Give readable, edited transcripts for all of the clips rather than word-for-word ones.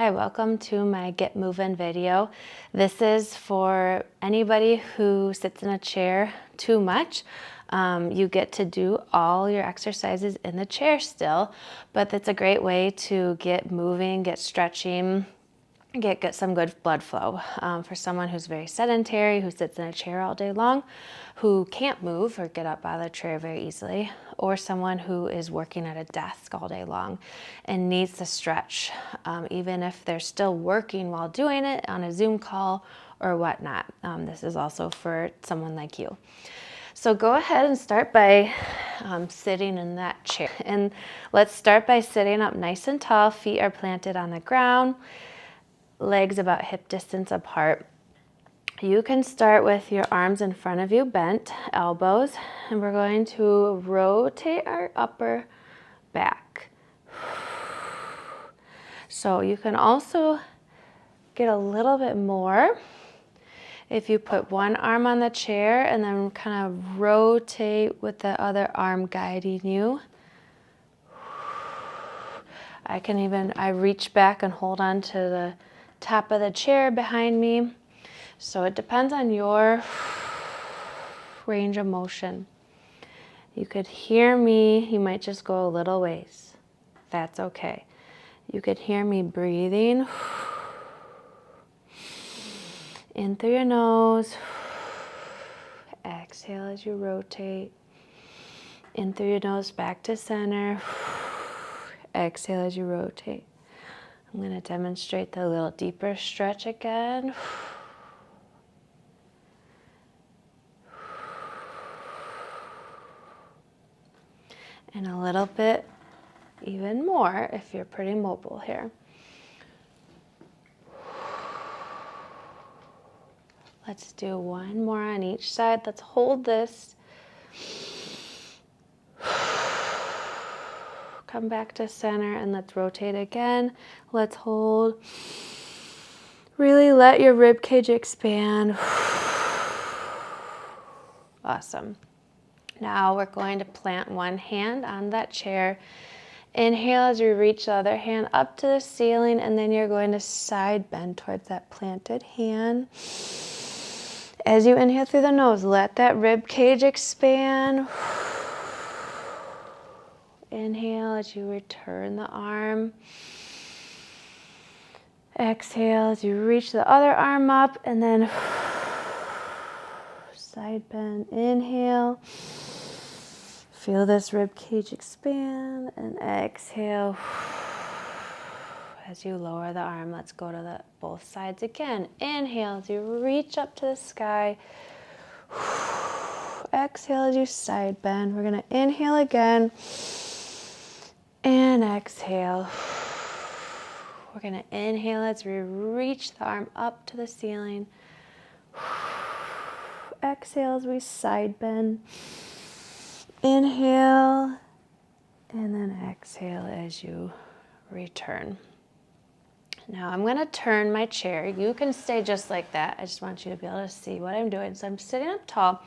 Hi, welcome to my Get Moving video. This is for anybody who sits in a chair too much. You get to do all your exercises in the chair still, but it's a great way to get moving, get stretching, get some good blood flow. For someone who's very sedentary, who sits in a chair all day long, who can't move or get up out of the chair very easily, or someone who is working at a desk all day long and needs to stretch, even if they're still working while doing it on a Zoom call or whatnot. This is also for someone like you. So go ahead and start by sitting in that chair. And let's start by sitting up nice and tall. Feet are planted on the ground, legs about hip distance apart. You can start with your arms in front of you, bent, elbows, and we're going to rotate our upper back. So you can also get a little bit more if you put one arm on the chair and then kind of rotate with the other arm guiding you. I reach back and hold on to the top of the chair behind me. So it depends on your range of motion. You could hear me, you might just go a little ways. That's okay. You could hear me breathing in through your nose. Exhale as you rotate. In through your nose, back to center. Exhale as you rotate. I'm going to demonstrate the little deeper stretch again. And a little bit even more if you're pretty mobile here. Let's do one more on each side. Let's hold this. Come back to center and let's rotate again. Let's hold. Really let your rib cage expand. Awesome. Now we're going to plant one hand on that chair. Inhale as you reach the other hand up to the ceiling, and then you're going to side bend towards that planted hand. As you inhale through the nose, let that rib cage expand. Inhale as you return the arm. Exhale as you reach the other arm up, and then side bend. Inhale. Feel this rib cage expand, and exhale. As you lower the arm, let's go to both sides again. Inhale as you reach up to the sky. Exhale as you side bend. We're going to inhale again and exhale. We're going to inhale as we reach the arm up to the ceiling. Exhale as we side bend. Inhale, and then exhale as you return. Now I'm going to turn my chair. You can stay just like that. I just want you to be able to see what I'm doing. So I'm sitting up tall.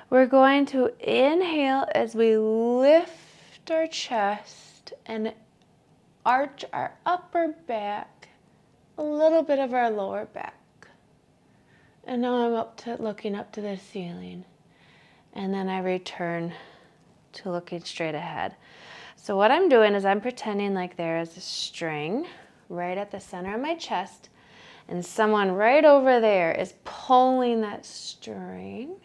We're going to inhale as we lift our chest and arch our upper back, a little bit of our lower back. And now I'm looking up to the ceiling. And then I return to looking straight ahead. So what I'm doing is I'm pretending like there is a string right at the center of my chest, and someone right over there is pulling that string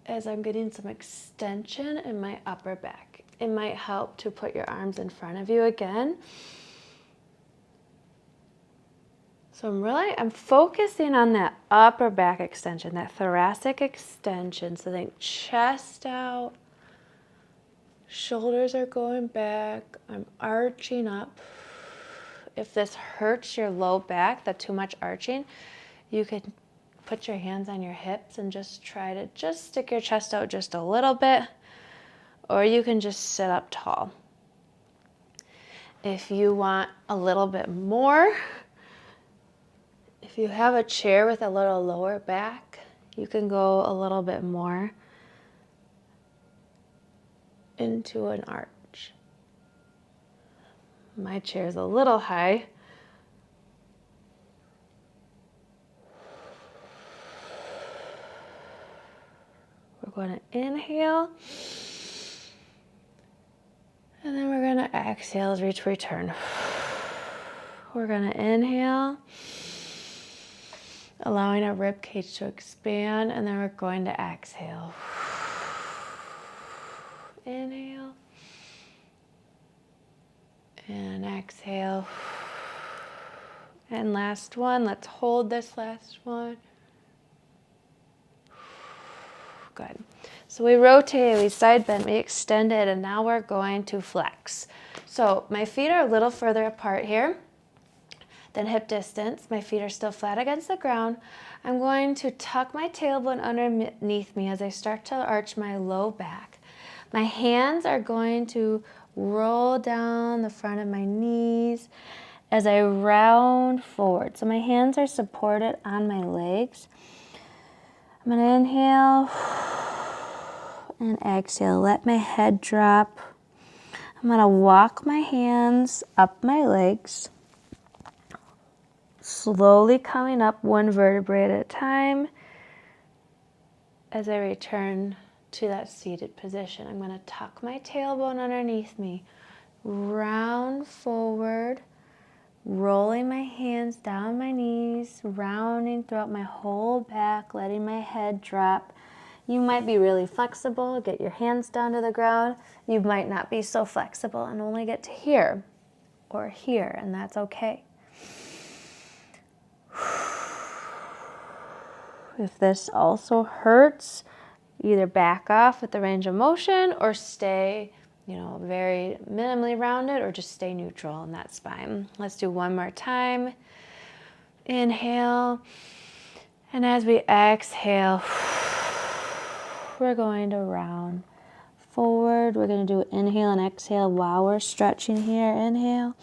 as I'm getting some extension in my upper back. It might help to put your arms in front of you again. So I'm focusing on that upper back extension, that thoracic extension. So think chest out, shoulders are going back, I'm arching up. If this hurts your low back, that too much arching, you can put your hands on your hips and just try to just stick your chest out just a little bit, or you can just sit up tall. If you want a little bit more, if you have a chair with a little lower back, you can go a little bit more into an arch. My chair is a little high. We're going to inhale. And then we're going to exhale as we return. We're going to inhale, allowing our rib cage to expand, and then we're going to exhale. Inhale. And exhale. And last one. Let's hold this last one. Good. So we rotated, we side bent, we extended, and now we're going to flex. So my feet are a little further apart here than hip distance. My feet are still flat against the ground. I'm going to tuck my tailbone underneath me as I start to arch my low back. My hands are going to roll down the front of my knees as I round forward. So my hands are supported on my legs. I'm going to inhale and exhale. Let my head drop. I'm going to walk my hands up my legs, slowly coming up one vertebrae at a time as I return to that seated position. I'm going to tuck my tailbone underneath me, round forward, rolling my hands down my knees, rounding throughout my whole back, letting my head drop. You might be really flexible, get your hands down to the ground. You might not be so flexible and only get to here or here, and that's okay. If this also hurts, either back off with the range of motion or stay, very minimally rounded, or just stay neutral in that spine. Let's do one more time. Inhale. And as we exhale, we're going to round forward. We're going to do inhale and exhale while we're stretching here. Inhale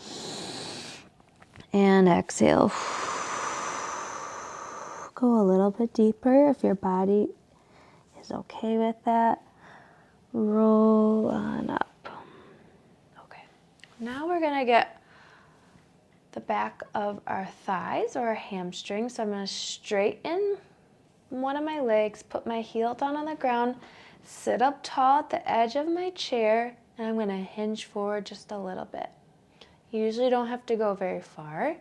and exhale. Go a little bit deeper if your body is okay with that. Roll on up. Okay. Now we're going to get the back of our thighs or our hamstrings. So I'm going to straighten one of my legs, put my heel down on the ground, sit up tall at the edge of my chair, and I'm going to hinge forward just a little bit. You usually don't have to go very far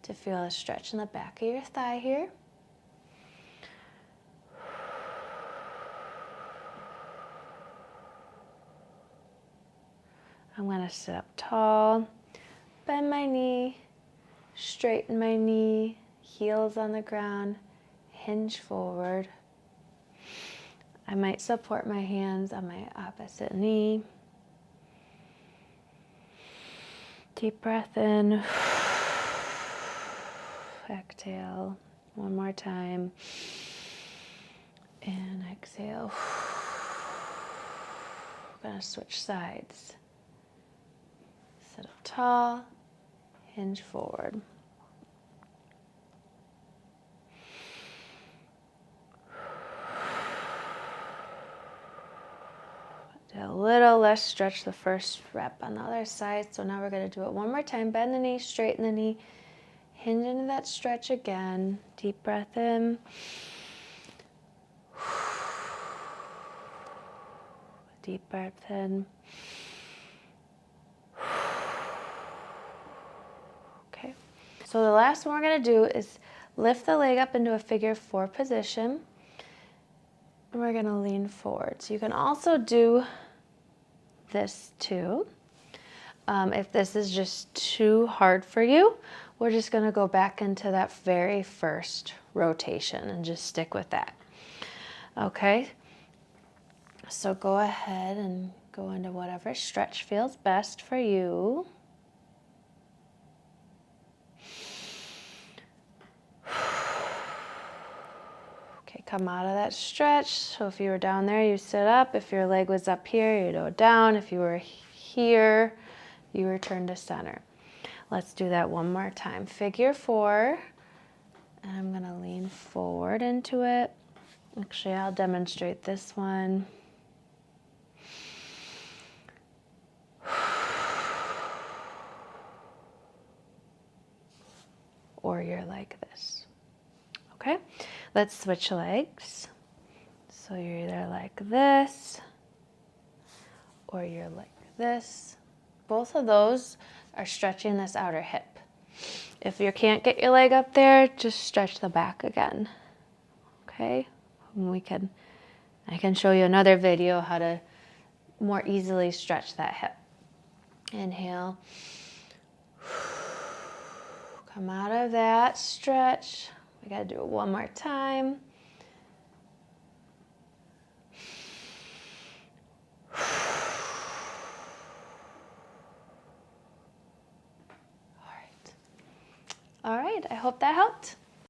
to feel a stretch in the back of your thigh here. I'm going to sit up tall, bend my knee, straighten my knee, heels on the ground, hinge forward. I might support my hands on my opposite knee. Deep breath in. Exhale. One more time. And exhale. We're going to switch sides. Sit up tall, hinge forward. Did a little less stretch the first rep on the other side, so now we're going to do it one more time. Bend the knee, straighten the knee, hinge into that stretch again. Deep breath in. Deep breath in. Okay. So the last one we're going to do is lift the leg up into a figure 4 position. And we're going to lean forward. So you can also do this too. If this is just too hard for you, we're just going to go back into that very first rotation and just stick with that. Okay? So go ahead and go into whatever stretch feels best for you. Okay, come out of that stretch. So if you were down there, you sit up. If your leg was up here, you go down. If you were here, you return to center. Let's do that one more time. Figure 4. And I'm going to lean forward into it. Actually, I'll demonstrate this one. or you're like this. Okay, let's switch legs. So you're either like this or you're like this. Both of those are stretching this outer hip. If you can't get your leg up there, just stretch the back again. Okay, and I can show you another video how to more easily stretch that hip. Inhale. Come out of that stretch. We gotta do it one more time. All right, I hope that helped.